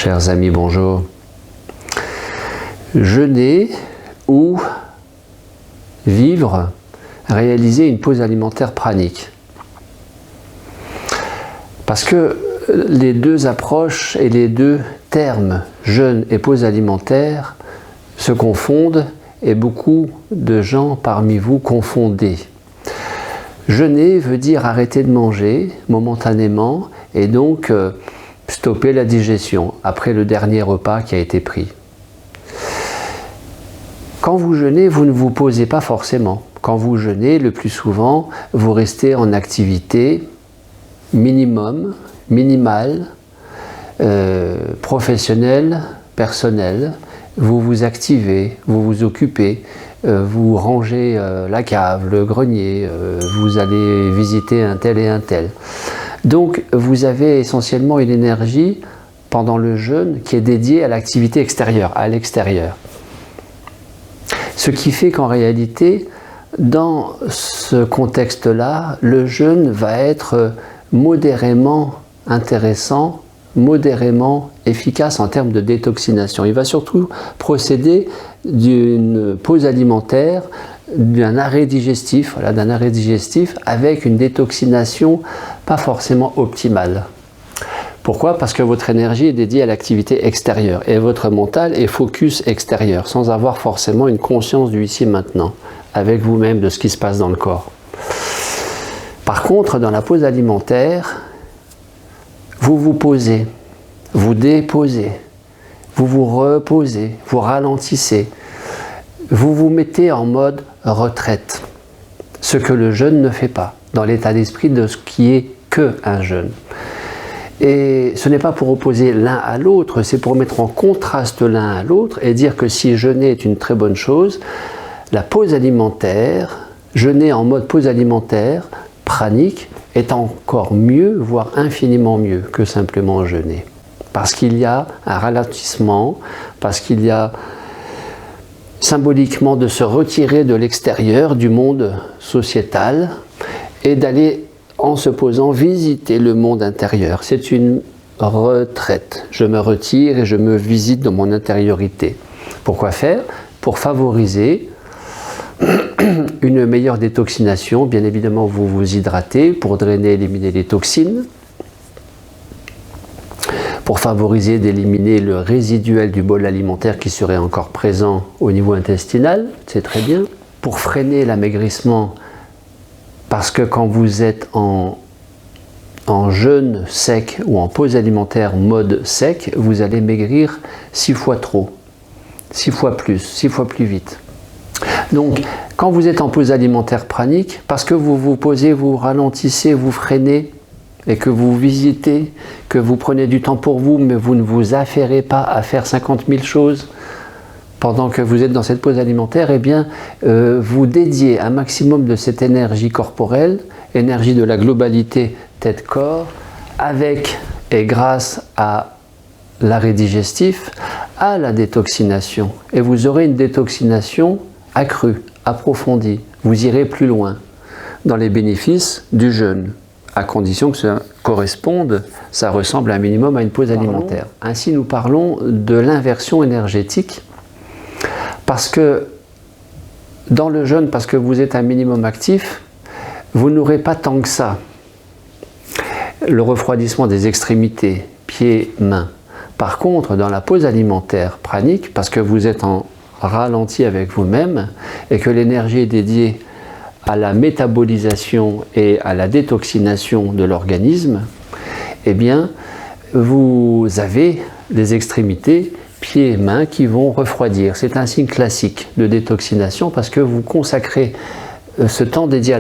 Chers amis, bonjour. Jeûner ou vivre, réaliser une pause alimentaire pranique. Parce que les deux approches et les deux termes, jeûne et pause alimentaire, se confondent et beaucoup de gens parmi vous confondent. Jeûner veut dire arrêter de manger momentanément et donc stopper la digestion après le dernier repas qui a été pris. Quand vous jeûnez, vous ne vous posez pas forcément. Quand vous jeûnez, le plus souvent, vous restez en activité minimale, professionnelle, personnelle. Vous vous activez, vous vous occupez, vous rangez la cave, le grenier, vous allez visiter un tel et un tel. Donc vous avez essentiellement une énergie pendant le jeûne qui est dédiée à l'activité extérieure, à l'extérieur. Ce qui fait qu'en réalité, dans ce contexte-là, le jeûne va être modérément intéressant, modérément efficace en termes de détoxination. Il va surtout procéder d'une pause alimentaire, d'un arrêt digestif, avec une détoxination pas forcément optimale. Pourquoi ? Parce que votre énergie est dédiée à l'activité extérieure et votre mental est focus extérieur, sans avoir forcément une conscience du ici et maintenant, avec vous-même de ce qui se passe dans le corps. Par contre, dans la pause alimentaire, vous vous posez, vous déposez, vous vous reposez, vous ralentissez, vous vous mettez en mode retraite, ce que le jeûne ne fait pas, dans l'état d'esprit de ce qui est qu'un jeûne. Et ce n'est pas pour opposer l'un à l'autre, c'est pour mettre en contraste l'un à l'autre et dire que si jeûner est une très bonne chose, la pause alimentaire, jeûner en mode pause alimentaire, pranique, est encore mieux, voire infiniment mieux que simplement jeûner. Parce qu'il y a un ralentissement, parce qu'il y a symboliquement de se retirer de l'extérieur, du monde sociétal, et d'aller en se posant visiter le monde intérieur. C'est une retraite. Je me retire et je me visite dans mon intériorité. Pourquoi faire ? Pour favoriser une meilleure détoxination. Bien évidemment, vous vous hydratez pour drainer, éliminer les toxines, pour favoriser d'éliminer le résiduel du bol alimentaire qui serait encore présent au niveau intestinal, c'est très bien. Pour freiner l'amaigrissement, parce que quand vous êtes en jeûne sec ou en pause alimentaire mode sec, vous allez maigrir 6 fois trop, 6 fois plus, 6 fois plus vite. Donc, quand vous êtes en pause alimentaire pranique, parce que vous vous posez, vous ralentissez, vous freinez, et que vous visitez, que vous prenez du temps pour vous, mais vous ne vous affairez pas à faire 50 000 choses pendant que vous êtes dans cette pause alimentaire, eh bien, vous dédiez un maximum de cette énergie corporelle, énergie de la globalité tête-corps, avec et grâce à l'arrêt digestif, à la détoxination. Et vous aurez une détoxination accrue, approfondie. Vous irez plus loin dans les bénéfices du jeûne, à condition que ça corresponde, ça ressemble un minimum à une pause alimentaire. Ainsi, nous parlons de l'inversion énergétique, parce que dans le jeûne, parce que vous êtes un minimum actif, vous n'aurez pas tant que ça le refroidissement des extrémités, pieds, mains. Par contre, dans la pause alimentaire pranique, parce que vous êtes en ralenti avec vous-même et que l'énergie est dédiée à la métabolisation et à la détoxination de l'organisme, eh bien, vous avez les extrémités, pieds et mains, qui vont refroidir. C'est un signe classique de détoxination parce que vous consacrez ce temps dédié à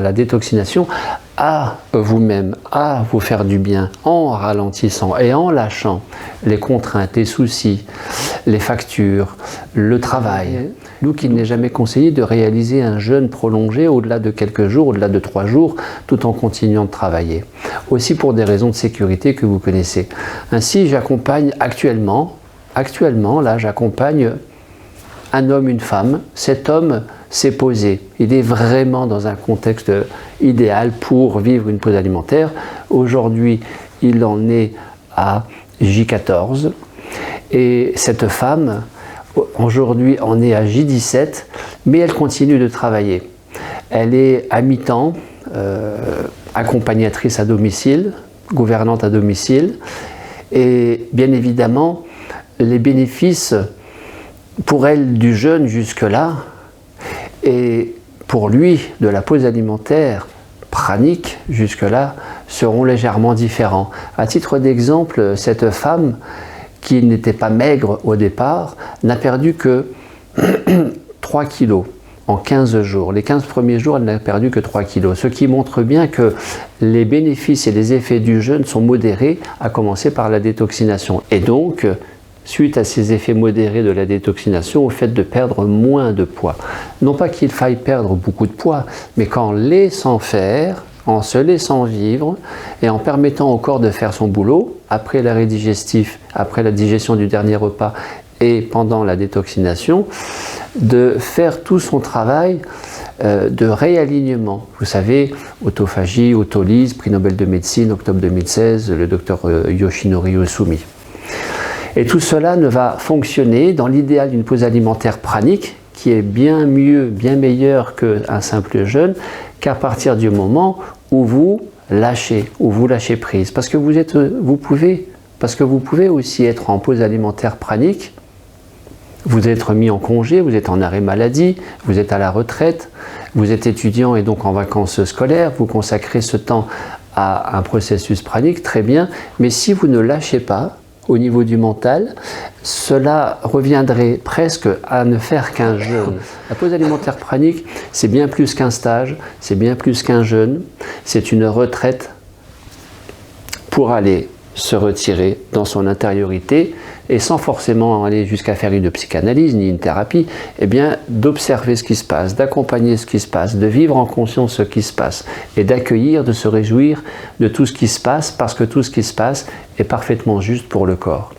la détoxination à vous-même, à vous faire du bien, en ralentissant et en lâchant les contraintes, les soucis, les factures, le travail. D'où qu'il n'est jamais conseillé de réaliser un jeûne prolongé au-delà de quelques jours, au-delà de 3 jours, tout en continuant de travailler. Aussi pour des raisons de sécurité que vous connaissez. Ainsi, j'accompagne actuellement, là, j'accompagne un homme, une femme. Cet homme s'est posé. Il est vraiment dans un contexte idéal pour vivre une pause alimentaire. Aujourd'hui, il en est à J14. Et cette femme, aujourd'hui, en est à J17, mais elle continue de travailler. Elle est à mi-temps, accompagnatrice à domicile, gouvernante à domicile, et bien évidemment, les bénéfices pour elle du jeûne jusque-là, et pour lui de la pause alimentaire pranique jusque-là, seront légèrement différents. À titre d'exemple, cette femme, qui n'était pas maigre au départ, n'a perdu que 3 kilos en 15 jours. Les 15 premiers jours, elle n'a perdu que 3 kilos, ce qui montre bien que les bénéfices et les effets du jeûne sont modérés, à commencer par la détoxination. Et donc, suite à ces effets modérés de la détoxination, au fait de perdre moins de poids. Non pas qu'il faille perdre beaucoup de poids, mais qu'en laissant faire, en se laissant vivre et en permettant au corps de faire son boulot, après l'arrêt digestif, après la digestion du dernier repas et pendant la détoxination, de faire tout son travail de réalignement. Vous savez, autophagie, autolyse, prix Nobel de médecine, octobre 2016, le docteur Yoshinori Osumi. Et tout cela ne va fonctionner dans l'idéal d'une pause alimentaire pranique, qui est bien mieux, bien meilleur qu'un simple jeûne, qu'à partir du moment où vous lâchez prise. Parce que vous pouvez aussi être en pause alimentaire pranique, vous êtes mis en congé, vous êtes en arrêt maladie, vous êtes à la retraite, vous êtes étudiant et donc en vacances scolaires, vous consacrez ce temps à un processus pranique, très bien, mais si vous ne lâchez pas, au niveau du mental, cela reviendrait presque à ne faire qu'un jeûne. La pause alimentaire pranique, c'est bien plus qu'un stage, c'est bien plus qu'un jeûne, c'est une retraite pour aller se retirer dans son intériorité et sans forcément aller jusqu'à faire une psychanalyse ni une thérapie, eh bien d'observer ce qui se passe, d'accompagner ce qui se passe, de vivre en conscience ce qui se passe et d'accueillir, de se réjouir de tout ce qui se passe parce que tout ce qui se passe est parfaitement juste pour le corps.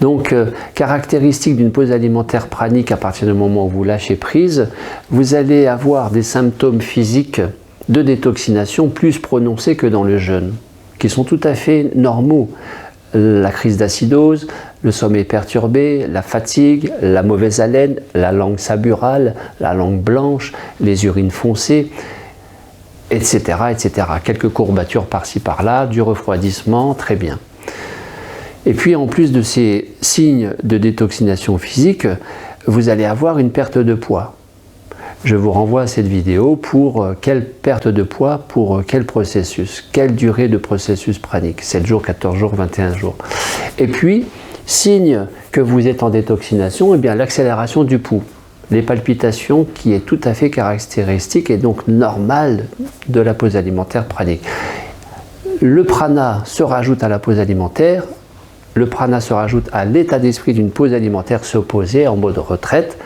Donc, caractéristique d'une pause alimentaire pranique à partir du moment où vous lâchez prise, vous allez avoir des symptômes physiques de détoxination plus prononcés que dans le jeûne, qui sont tout à fait normaux. La crise d'acidose, le sommeil perturbé, la fatigue, la mauvaise haleine, la langue saburale, la langue blanche, les urines foncées, etc., etc. Quelques courbatures par-ci par-là, du refroidissement, très bien. Et puis en plus de ces signes de détoxination physique, vous allez avoir une perte de poids. Je vous renvoie à cette vidéo pour quelle perte de poids, pour quel processus, quelle durée de processus pranique, 7 jours, 14 jours, 21 jours. Et puis, signe que vous êtes en détoxination, eh bien l'accélération du pouls, les palpitations qui est tout à fait caractéristique et donc normale de la pause alimentaire pranique. Le prana se rajoute à la pause alimentaire, le prana se rajoute à l'état d'esprit d'une pause alimentaire s'opposer en mode retraite,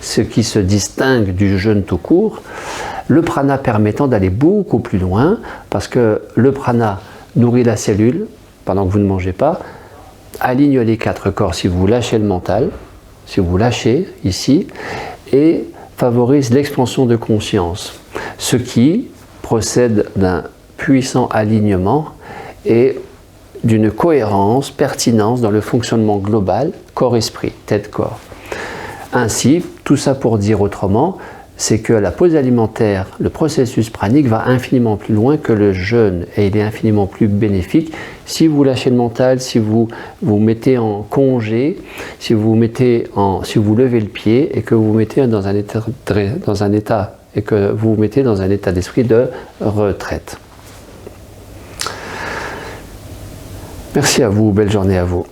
ce qui se distingue du jeûne tout court, le prana permettant d'aller beaucoup plus loin, parce que le prana nourrit la cellule pendant que vous ne mangez pas, aligne les 4 corps si vous lâchez le mental, si vous lâchez ici, et favorise l'expansion de conscience, ce qui procède d'un puissant alignement et d'une cohérence, pertinence dans le fonctionnement global, corps-esprit, tête-corps. Ainsi, tout ça pour dire autrement, c'est que la pause alimentaire, le processus pranique va infiniment plus loin que le jeûne et il est infiniment plus bénéfique si vous lâchez le mental, si vous vous mettez en congé, si vous levez le pied et que vous vous mettez dans un état d'esprit de retraite. Merci à vous, belle journée à vous.